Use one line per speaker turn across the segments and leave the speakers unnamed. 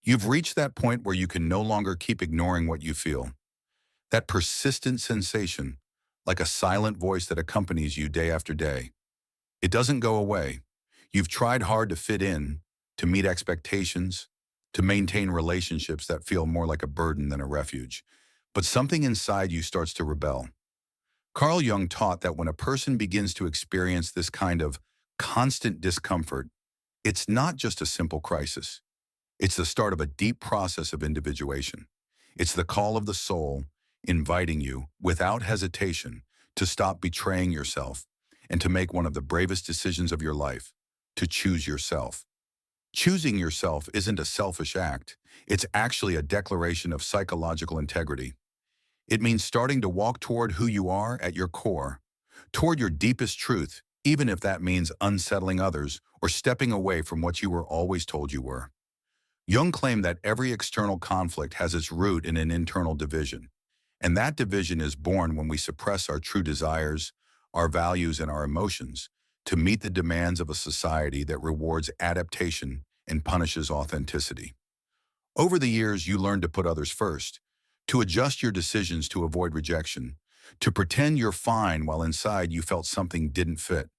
You've reached that point where you can no longer keep ignoring what you feel. That persistent sensation, like a silent voice that accompanies you day after day. It doesn't go away. You've tried hard to fit in, to meet expectations, to maintain relationships that feel more like a burden than a refuge. But something inside you starts to rebel. Carl Jung taught that when a person begins to experience this kind of constant discomfort, it's not just a simple crisis. It's the start of a deep process of individuation. It's the call of the soul inviting you, without hesitation, to stop betraying yourself and to make one of the bravest decisions of your life, to choose yourself. Choosing yourself isn't a selfish act. It's actually a declaration of psychological integrity. It means starting to walk toward who you are at your core, toward your deepest truth, even if that means unsettling others or stepping away from what you were always told you were. Jung claimed that every external conflict has its root in an internal division, and that division is born when we suppress our true desires, our values, and our emotions to meet the demands of a society that rewards adaptation and punishes authenticity. Over the years, you learned to put others first, to adjust your decisions to avoid rejection, to pretend you're fine while inside you felt something didn't fit.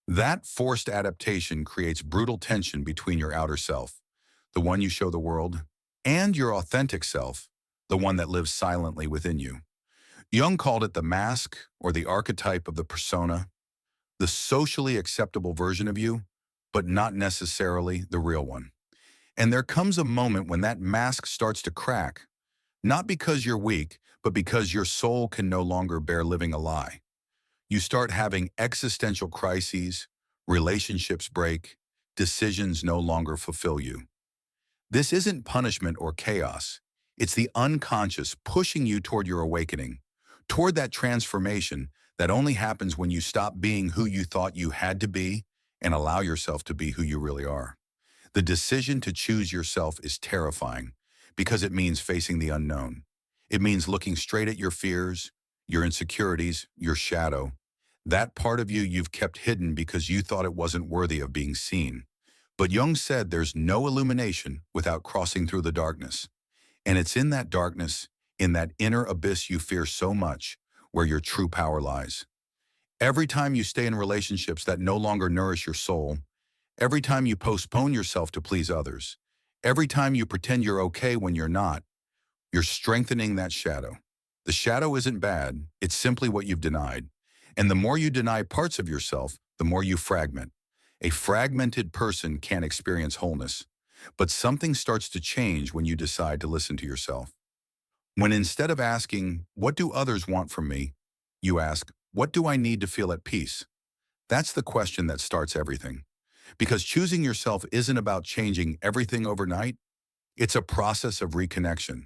That forced adaptation creates brutal tension between your outer self, the one you show the world, and your authentic self, the one that lives silently within you. Jung called it the mask or the archetype of the persona, the socially acceptable version of you, but not necessarily the real one. And there comes a moment when that mask starts to crack, not because you're weak, but because your soul can no longer bear living a lie. You start having existential crises, relationships break, decisions no longer fulfill you. This isn't punishment or chaos. It's the unconscious pushing you toward your awakening, toward that transformation that only happens when you stop being who you thought you had to be and allow yourself to be who you really are. The decision to choose yourself is terrifying because it means facing the unknown. It means looking straight at your fears, your insecurities, your shadow, that part of you you've kept hidden because you thought it wasn't worthy of being seen. But Jung said there's no illumination without crossing through the darkness. And it's in that darkness, in that inner abyss you fear so much, where your true power lies. Every time you stay in relationships that no longer nourish your soul, every time you postpone yourself to please others, every time you pretend you're okay when you're not, you're strengthening that shadow. The shadow isn't bad, it's simply what you've denied. And the more you deny parts of yourself, the more you fragment. A fragmented person can't experience wholeness. But something starts to change when you decide to listen to yourself. When instead of asking, "What do others want from me?" you ask, "What do I need to feel at peace?" That's the question that starts everything. Because choosing yourself isn't about changing everything overnight. It's a process of reconnection.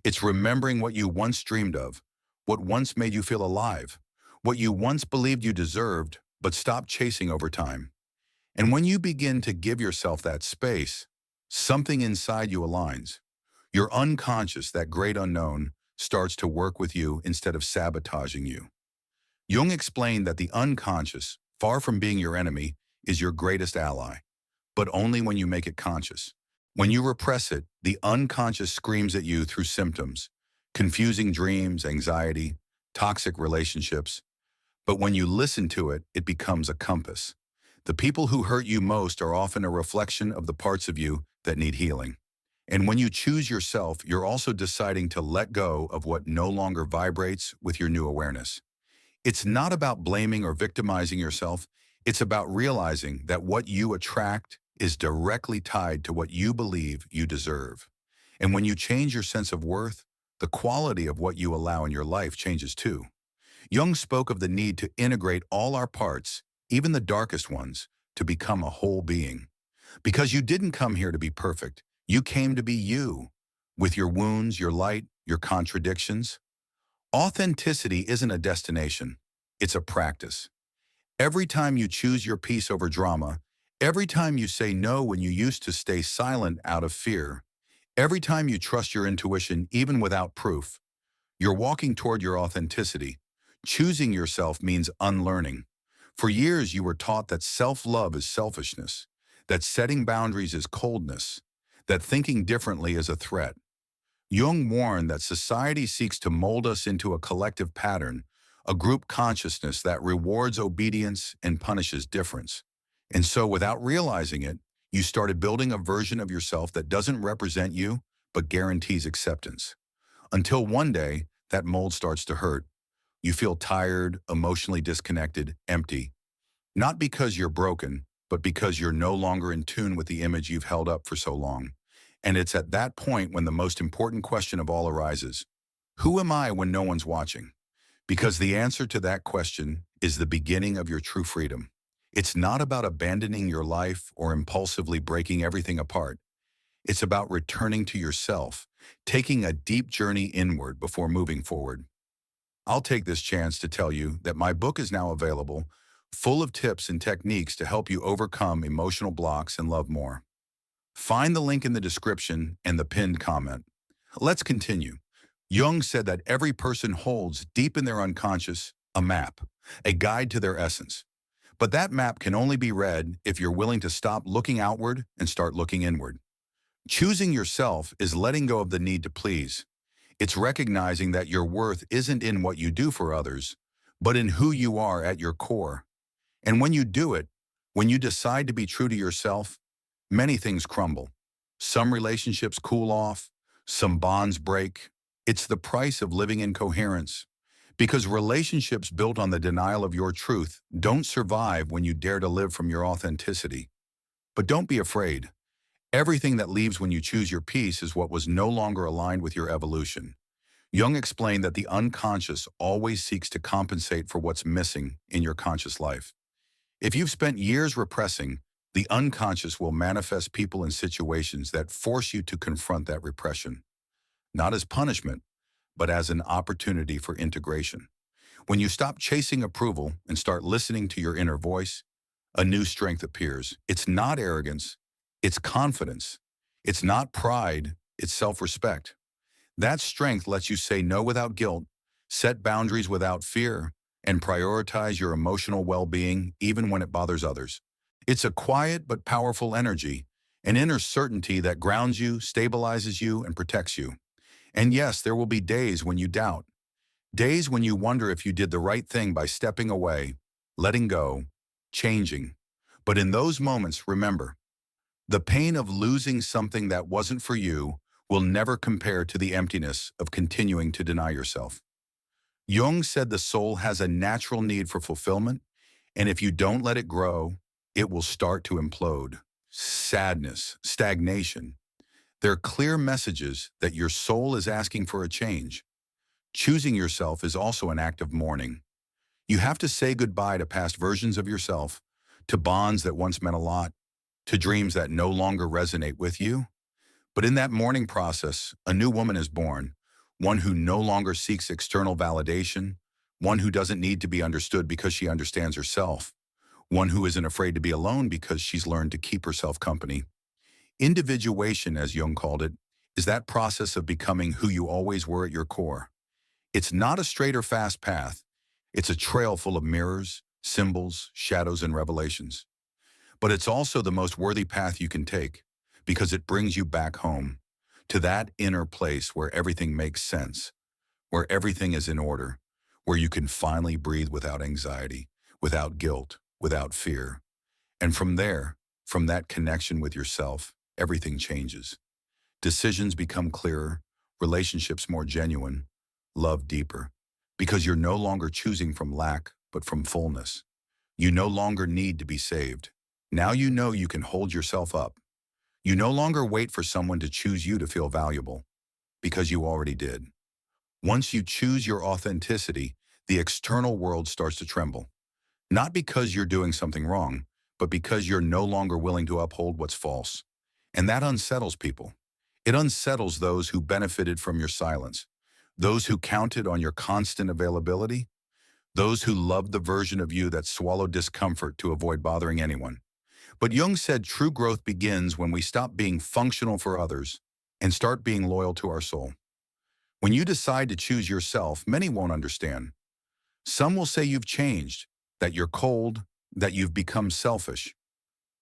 It's remembering what you once dreamed of, what once made you feel alive, what you once believed you deserved, but stopped chasing over time. And when you begin to give yourself that space, something inside you aligns. Your unconscious, that great unknown, starts to work with you instead of sabotaging you. Jung explained that the unconscious, far from being your enemy, is your greatest ally, but only when you make it conscious. When you repress it, the unconscious screams at you through symptoms, confusing dreams, anxiety, toxic relationships. But when you listen to it, it becomes a compass. The people who hurt you most are often a reflection of the parts of you that need healing. And when you choose yourself, you're also deciding to let go of what no longer vibrates with your new awareness. It's not about blaming or victimizing yourself. It's about realizing that what you attract is directly tied to what you believe you deserve. And when you change your sense of worth, the quality of what you allow in your life changes too. Jung spoke of the need to integrate all our parts, even the darkest ones, to become a whole being. Because you didn't come here to be perfect. You came to be you, with your wounds, your light, your contradictions. Authenticity isn't a destination. It's a practice. Every time you choose your peace over drama, every time you say no when you used to stay silent out of fear, every time you trust your intuition even without proof, you're walking toward your authenticity. Choosing yourself means unlearning. For years, you were taught that self-love is selfishness, that setting boundaries is coldness, that thinking differently is a threat. Jung warned that society seeks to mold us into a collective pattern, a group consciousness that rewards obedience and punishes difference. And so, without realizing it, you started building a version of yourself that doesn't represent you, but guarantees acceptance. Until one day, that mold starts to hurt. You feel tired, emotionally disconnected, empty. Not because you're broken, but because you're no longer in tune with the image you've held up for so long. And it's at that point when the most important question of all arises. Who am I when no one's watching? Because the answer to that question is the beginning of your true freedom. It's not about abandoning your life or impulsively breaking everything apart. It's about returning to yourself, taking a deep journey inward before moving forward. I'll take this chance to tell you that my book is now available, full of tips and techniques to help you overcome emotional blocks and love more. Find the link in the description and the pinned comment. Let's continue. Jung said that every person holds deep in their unconscious a map, a guide to their essence. But that map can only be read if you're willing to stop looking outward and start looking inward. Choosing yourself is letting go of the need to please. It's recognizing that your worth isn't in what you do for others, but in who you are at your core. And when you do it, when you decide to be true to yourself, many things crumble. Some relationships cool off, some bonds break. It's the price of living in coherence. Because relationships built on the denial of your truth don't survive when you dare to live from your authenticity. But don't be afraid. Everything that leaves when you choose your peace is what was no longer aligned with your evolution. Jung explained that the unconscious always seeks to compensate for what's missing in your conscious life. If you've spent years repressing, the unconscious will manifest people and situations that force you to confront that repression, not as punishment, but as an opportunity for integration. When you stop chasing approval and start listening to your inner voice, a new strength appears. It's not arrogance, it's confidence. It's not pride, it's self-respect. That strength lets you say no without guilt, set boundaries without fear, and prioritize your emotional well-being even when it bothers others. It's a quiet but powerful energy, an inner certainty that grounds you, stabilizes you, and protects you. And yes, there will be days when you doubt, days when you wonder if you did the right thing by stepping away, letting go, changing. But in those moments, remember, the pain of losing something that wasn't for you will never compare to the emptiness of continuing to deny yourself. Jung said the soul has a natural need for fulfillment, and if you don't let it grow, it will start to implode. Sadness, stagnation. They're clear messages that your soul is asking for a change. Choosing yourself is also an act of mourning. You have to say goodbye to past versions of yourself, to bonds that once meant a lot, to dreams that no longer resonate with you. But in that mourning process, a new woman is born, one who no longer seeks external validation, one who doesn't need to be understood because she understands herself, one who isn't afraid to be alone because she's learned to keep herself company. Individuation, as Jung called it, is that process of becoming who you always were at your core. It's not a straight or fast path. It's a trail full of mirrors, symbols, shadows, and revelations. But it's also the most worthy path you can take because it brings you back home, to that inner place where everything makes sense, where everything is in order, where you can finally breathe without anxiety, without guilt, without fear. And from there, from that connection with yourself, everything changes. Decisions become clearer, relationships more genuine, love deeper, because you're no longer choosing from lack, but from fullness. You no longer need to be saved. Now you know you can hold yourself up. You no longer wait for someone to choose you to feel valuable, because you already did. Once you choose your authenticity, the external world starts to tremble. Not because you're doing something wrong, but because you're no longer willing to uphold what's false. And that unsettles people. It unsettles those who benefited from your silence, those who counted on your constant availability, those who loved the version of you that swallowed discomfort to avoid bothering anyone. But Jung said true growth begins when we stop being functional for others and start being loyal to our soul. When you decide to choose yourself, many won't understand. Some will say you've changed, that you're cold, that you've become selfish.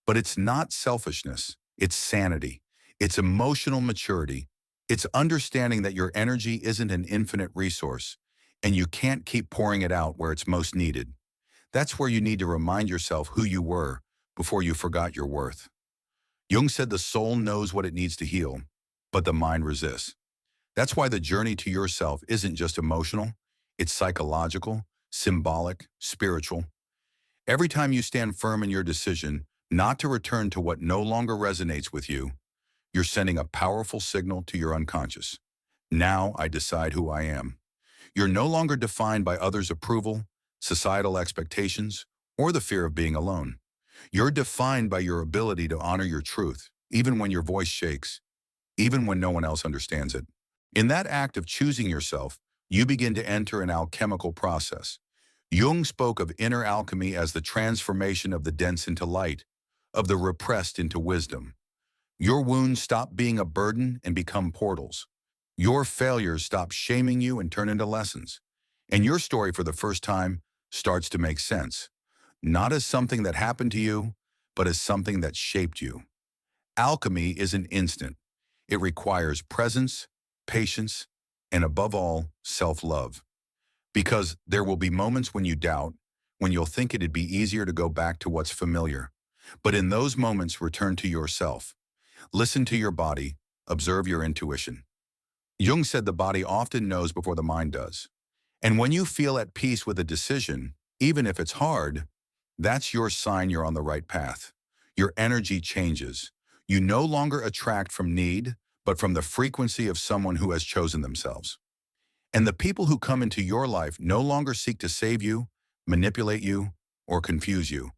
But it's not selfishness, it's sanity. It's emotional maturity. It's understanding that your energy isn't an infinite resource, and you can't keep pouring it out where it's most needed. That's where you need to remind yourself who you were before you forgot your worth. Jung said the soul knows what it needs to heal, but the mind resists. That's why the journey to yourself isn't just emotional, it's psychological, symbolic, spiritual. Every time you stand firm in your decision not to return to what no longer resonates with you, you're sending a powerful signal to your unconscious. Now I decide who I am. You're no longer defined by others' approval, societal expectations, or the fear of being alone. You're defined by your ability to honor your truth, even when your voice shakes, even when no one else understands it. In that act of choosing yourself, you begin to enter an alchemical process. Jung spoke of inner alchemy as the transformation of the dense into light, of the repressed into wisdom. Your wounds stop being a burden and become portals. Your failures stop shaming you and turn into lessons. And your story for the first time starts to make sense, not as something that happened to you, but as something that shaped you. Alchemy isn't instant. It requires presence, patience, and above all, self-love. Because there will be moments when you doubt, when you'll think it'd be easier to go back to what's familiar. But in those moments, return to yourself. Listen to your body, observe your intuition. Jung said the body often knows before the mind does. And when you feel at peace with a decision, even if it's hard, that's your sign you're on the right path. Your energy changes. You no longer attract from need, but from the frequency of someone who has chosen themselves. And the people who come into your life no longer seek to save you, manipulate you, or confuse you.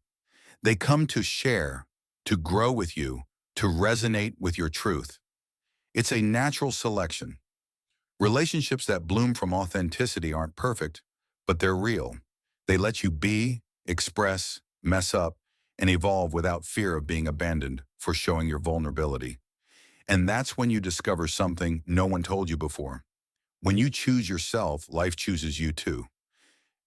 They come to share, to grow with you, to resonate with your truth. It's a natural selection. Relationships that bloom from authenticity aren't perfect, but they're real. They let you be, express, mess up, and evolve without fear of being abandoned for showing your vulnerability. And that's when you discover something no one told you before. When you choose yourself, life chooses you too.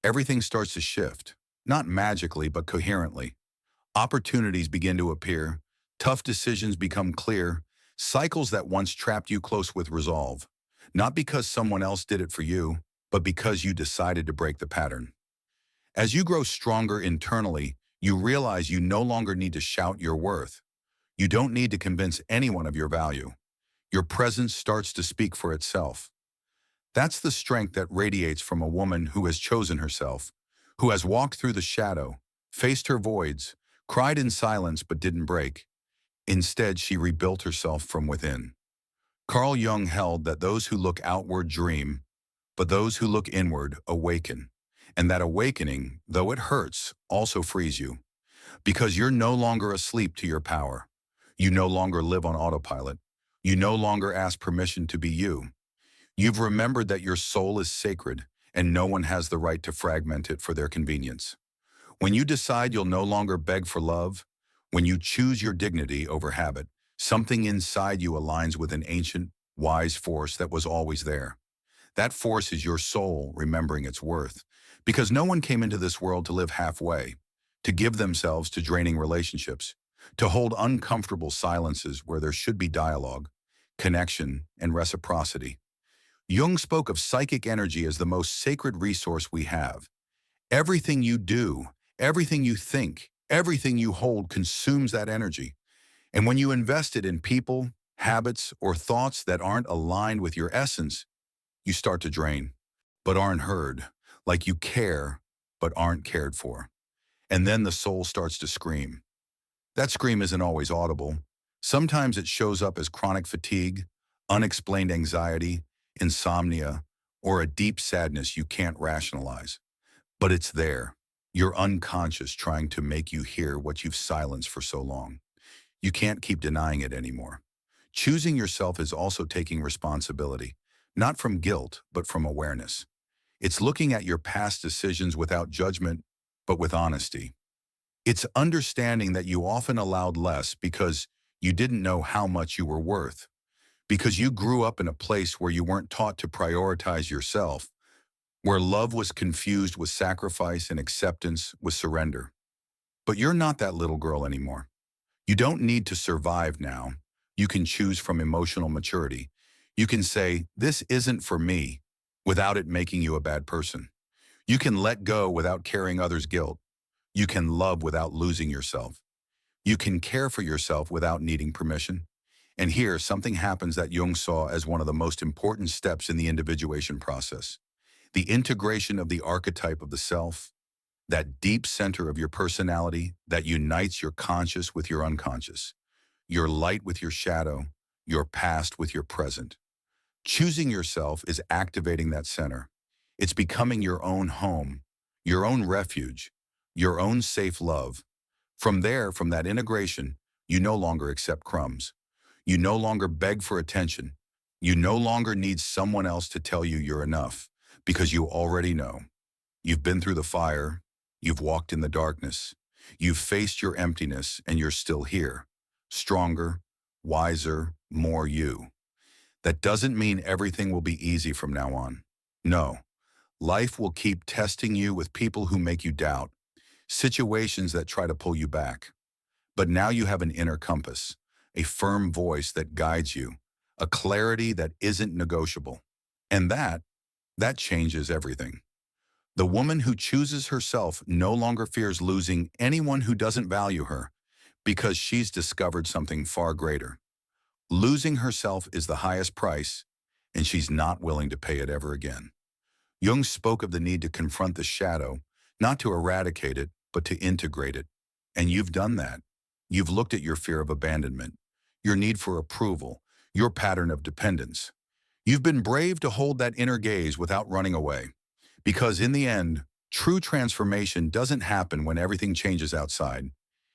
Everything starts to shift, not magically, but coherently. Opportunities begin to appear, tough decisions become clear, cycles that once trapped you close with resolve. Not because someone else did it for you, but because you decided to break the pattern. As you grow stronger internally, you realize you no longer need to shout your worth. You don't need to convince anyone of your value. Your presence starts to speak for itself. That's the strength that radiates from a woman who has chosen herself, who has walked through the shadow, faced her voids, cried in silence but didn't break. Instead, she rebuilt herself from within. Carl Jung held that those who look outward dream, but those who look inward awaken. And that awakening, though it hurts, also frees you. Because you're no longer asleep to your power. You no longer live on autopilot. You no longer ask permission to be you. You've remembered that your soul is sacred, and no one has the right to fragment it for their convenience. When you decide you'll no longer beg for love, when you choose your dignity over habit, something inside you aligns with an ancient, wise force that was always there. That force is your soul remembering its worth. Because no one came into this world to live halfway, to give themselves to draining relationships, to hold uncomfortable silences where there should be dialogue, connection, and reciprocity. Jung spoke of psychic energy as the most sacred resource we have. Everything you do, everything you think, everything you hold consumes that energy. And when you invest it in people, habits, or thoughts that aren't aligned with your essence, you start to drain, but aren't heard, like you care, but aren't cared for. And then the soul starts to scream. That scream isn't always audible. Sometimes it shows up as chronic fatigue, unexplained anxiety, insomnia, or a deep sadness you can't rationalize. But it's there, your unconscious trying to make you hear what you've silenced for so long. You can't keep denying it anymore. Choosing yourself is also taking responsibility, not from guilt, but from awareness. It's looking at your past decisions without judgment, but with honesty. It's understanding that you often allowed less because you didn't know how much you were worth, because you grew up in a place where you weren't taught to prioritize yourself, where love was confused with sacrifice and acceptance with surrender. But you're not that little girl anymore. You don't need to survive now. You can choose from emotional maturity. You can say, this isn't for me, without it making you a bad person. You can let go without carrying others' guilt. You can love without losing yourself. You can care for yourself without needing permission. And here, something happens that Jung saw as one of the most important steps in the individuation process. The integration of the archetype of the self, that deep center of your personality that unites your conscious with your unconscious, your light with your shadow, your past with your present. Choosing yourself is activating that center. It's becoming your own home, your own refuge, your own safe love. From there, from that integration, you no longer accept crumbs. You no longer beg for attention. You no longer need someone else to tell you you're enough, because you already know. You've been through the fire, you've walked in the darkness, you've faced your emptiness, and you're still here. Stronger, wiser, more you. That doesn't mean everything will be easy from now on. No, life will keep testing you with people who make you doubt, situations that try to pull you back. But now you have an inner compass, a firm voice that guides you, a clarity that isn't negotiable. And that changes everything. The woman who chooses herself no longer fears losing anyone who doesn't value her because she's discovered something far greater. Losing herself is the highest price, and she's not willing to pay it ever again. Jung spoke of the need to confront the shadow, not to eradicate it, but to integrate it. And you've done that. You've looked at your fear of abandonment, your need for approval, your pattern of dependence. You've been brave to hold that inner gaze without running away. Because in the end, true transformation doesn't happen when everything changes outside.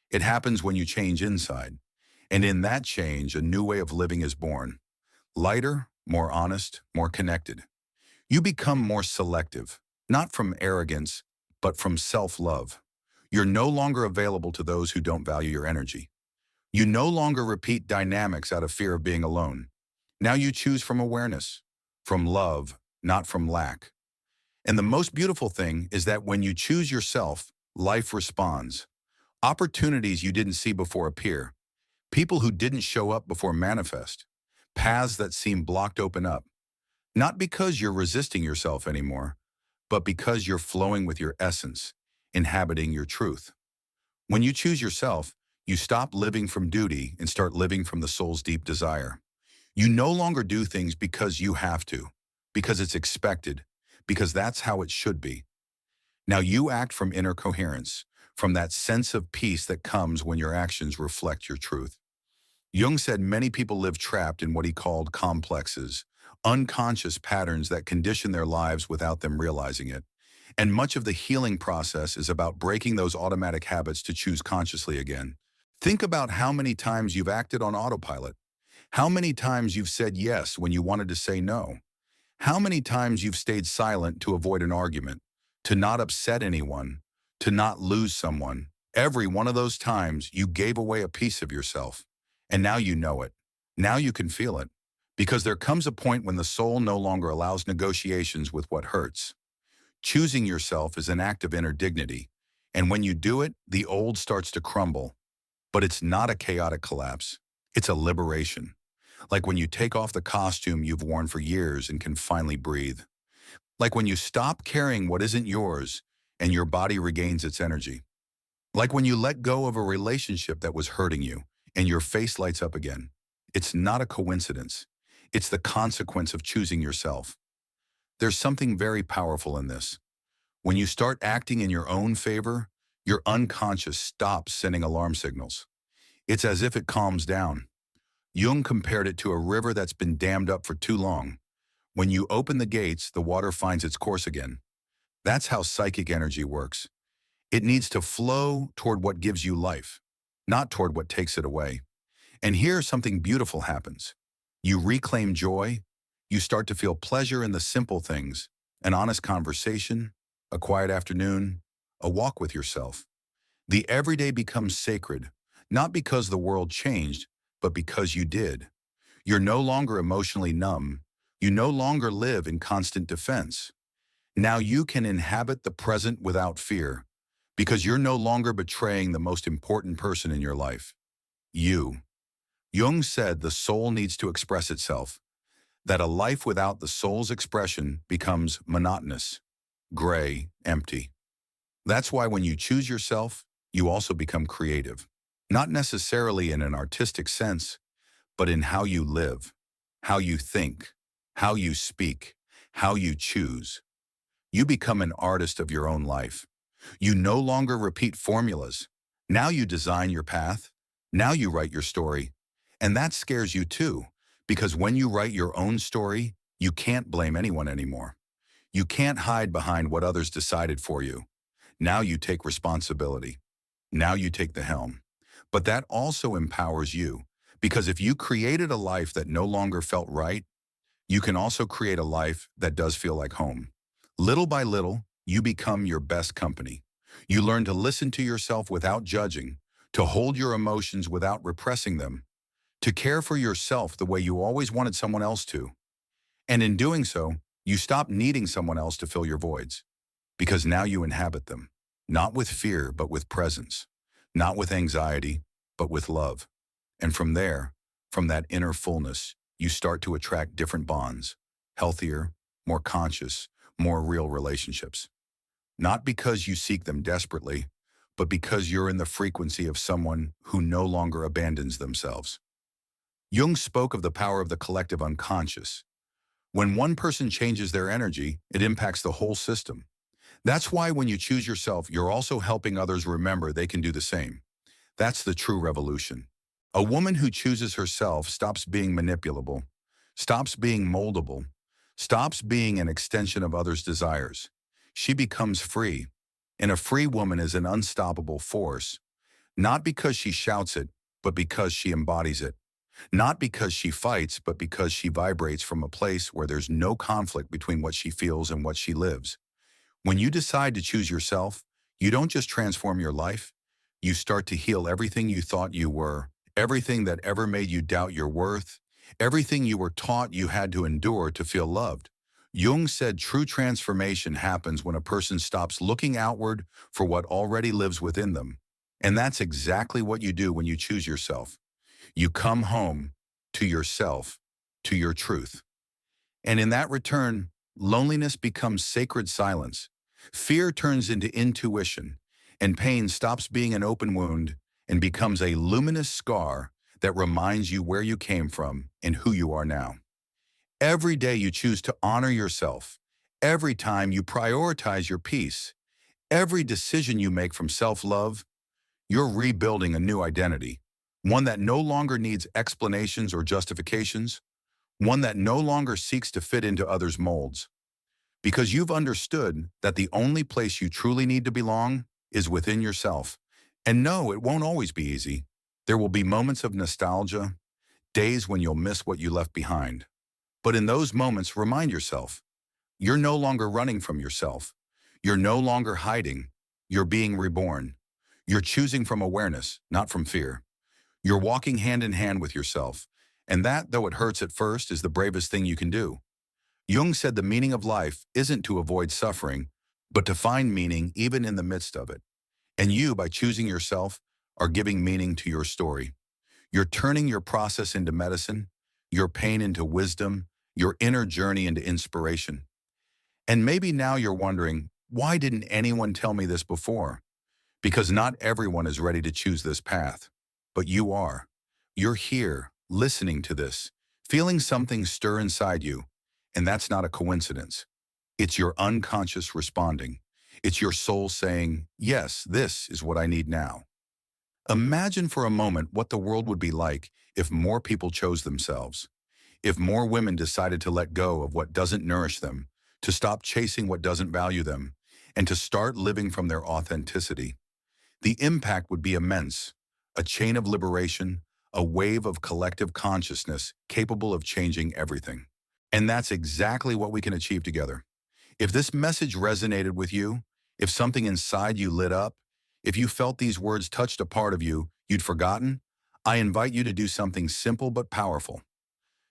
It happens when you change inside. And in that change, a new way of living is born. Lighter, more honest, more connected. You become more selective, not from arrogance, but from self-love. You're no longer available to those who don't value your energy. You no longer repeat dynamics out of fear of being alone. Now you choose from awareness, from love, not from lack. And the most beautiful thing is that when you choose yourself, life responds. Opportunities you didn't see before appear. People who didn't show up before manifest. Paths that seem blocked open up. Not because you're resisting yourself anymore, but because you're flowing with your essence, inhabiting your truth. When you choose yourself, you stop living from duty and start living from the soul's deep desire. You no longer do things because you have to, because it's expected, because that's how it should be. Now you act from inner coherence, from that sense of peace that comes when your actions reflect your truth. Jung said many people live trapped in what he called complexes, unconscious patterns that condition their lives without them realizing it. And much of the healing process is about breaking those automatic habits to choose consciously again. Think about how many times you've acted on autopilot. How many times you've said yes when you wanted to say no. How many times you've stayed silent to avoid an argument, to not upset anyone, to not lose someone. Every one of those times you gave away a piece of yourself. And now you know it. Now you can feel it. Because there comes a point when the soul no longer allows negotiations with what hurts. Choosing yourself is an act of inner dignity. And when you do it, the old starts to crumble. But it's not a chaotic collapse. It's a liberation. Like when you take off the costume you've worn for years and can finally breathe. Like when you stop carrying what isn't yours and your body regains its energy. Like when you let go of a relationship that was hurting you and your face lights up again. It's not a coincidence. It's the consequence of choosing yourself. There's something very powerful in this. When you start acting in your own favor, your unconscious stops sending alarm signals. It's as if it calms down. Jung compared it to a river that's been dammed up for too long. When you open the gates, the water finds its course again. That's how psychic energy works. It needs to flow toward what gives you life, not toward what takes it away. And here something beautiful happens. You reclaim joy. You start to feel pleasure in the simple things, an honest conversation, a quiet afternoon, a walk with yourself. The everyday becomes sacred, not because the world changed, but because you did. You're no longer emotionally numb. You no longer live in constant defense. Now you can inhabit the present without fear, because you're no longer betraying the most important person in your life. You. Jung said the soul needs to express itself, that a life without the soul's expression becomes monotonous, gray, empty. That's why when you choose yourself, you also become creative. Not necessarily in an artistic sense, but in how you live, how you think, how you speak, how you choose. You become an artist of your own life. You no longer repeat formulas. Now you design your path. Now you write your story. And that scares you too, because when you write your own story, you can't blame anyone anymore. You can't hide behind what others decided for you. Now you take responsibility. Now you take the helm. But that also empowers you, because if you created a life that no longer felt right, you can also create a life that does feel like home. Little by little, you become your best company. You learn to listen to yourself without judging, to hold your emotions without repressing them, to care for yourself the way you always wanted someone else to. And in doing so, you stop needing someone else to fill your voids, because now you inhabit them, not with fear, but with presence, not with anxiety, but with love. And from there, from that inner fullness, you start to attract different bonds, healthier, more conscious, more real relationships. Not because you seek them desperately, but because you're in the frequency of someone who no longer abandons themselves. Jung spoke of the power of the collective unconscious. When one person changes their energy, it impacts the whole system. That's why when you choose yourself, you're also helping others remember they can do the same. That's the true revolution. A woman who chooses herself stops being manipulable, stops being moldable, stops being an extension of others' desires. She becomes free. And a free woman is an unstoppable force, not because she shouts it, but because she embodies it. Not because she fights, but because she vibrates from a place where there's no conflict between what she feels and what she lives. When you decide to choose yourself, you don't just transform your life, you start to heal everything you thought you were, everything that ever made you doubt your worth, everything you were taught you had to endure to feel loved. Jung said true transformation happens when a person stops looking outward for what already lives within them. And that's exactly what you do when you choose yourself. You come home to yourself, to your truth. And in that return, loneliness becomes sacred silence. Fear turns into intuition, and pain stops being an open wound and becomes a luminous scar that reminds you where you came from and who you are now. Every day you choose to honor yourself. Every time you prioritize your peace. Every decision you make from self-love, you're rebuilding a new identity. One that no longer needs explanations or justifications. One that no longer seeks to fit into others' molds. Because you've understood that the only place you truly need to belong is within yourself. And no, it won't always be easy. There will be moments of nostalgia, days when you'll miss what you left behind. But in those moments, remind yourself, you're no longer running from yourself. You're no longer hiding. You're being reborn. You're choosing from awareness, not from fear. You're walking hand in hand with yourself. And that, though it hurts at first, is the bravest thing you can do. Jung said the meaning of life isn't to avoid suffering, but to find meaning even in the midst of it. And you, by choosing yourself, are giving meaning to your story. You're turning your process into medicine, your pain into wisdom, your inner journey into inspiration. And maybe now you're wondering, why didn't anyone tell me this before? Because not everyone is ready to choose this path. But you are. You're here, listening to this, feeling something stir inside you. And that's not a coincidence. It's your unconscious responding. It's your soul saying, yes, this is what I need now. Imagine for a moment what the world would be like if more people chose themselves. If more women decided to let go of what doesn't nourish them, to stop chasing what doesn't value them, and to start living from their authenticity. The impact would be immense, a chain of liberation, a wave of collective consciousness capable of changing everything. And that's exactly what we can achieve together. If this message resonated with you, if something inside you lit up, if you felt these words touched a part of you you'd forgotten, I invite you to do something simple but powerful.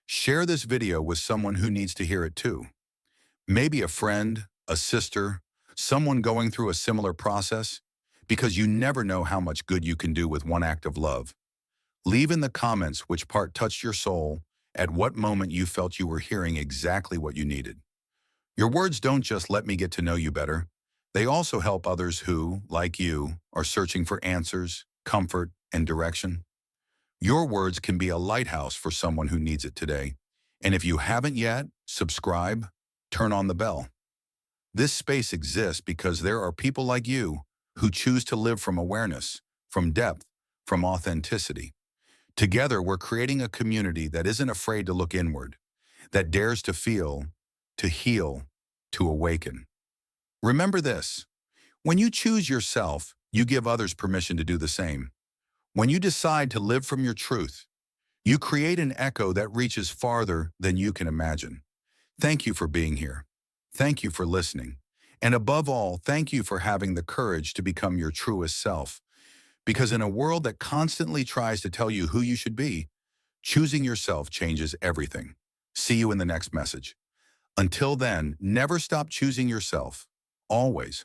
Share this video with someone who needs to hear it too. Maybe a friend, a sister, someone going through a similar process, because you never know how much good you can do with one act of love. Leave in the comments which part touched your soul, at what moment you felt you were hearing exactly what you needed. Your words don't just let me get to know you better. They also help others who, like you, are searching for answers, comfort, and direction. Your words can be a lighthouse for someone who needs it today. And if you haven't yet, subscribe, turn on the bell. This space exists because there are people like you who choose to live from awareness, from depth, from authenticity. Together, we're creating a community that isn't afraid to look inward, that dares to feel, to heal, to awaken. Remember this: when you choose yourself, you give others permission to do the same. When you decide to live from your truth, you create an echo that reaches farther than you can imagine. Thank you for being here. Thank you for listening. And above all, thank you for having the courage to become your truest self. Because in a world that constantly tries to tell you who you should be, choosing yourself changes everything. See you in the next message. Until then, never stop choosing yourself. Always.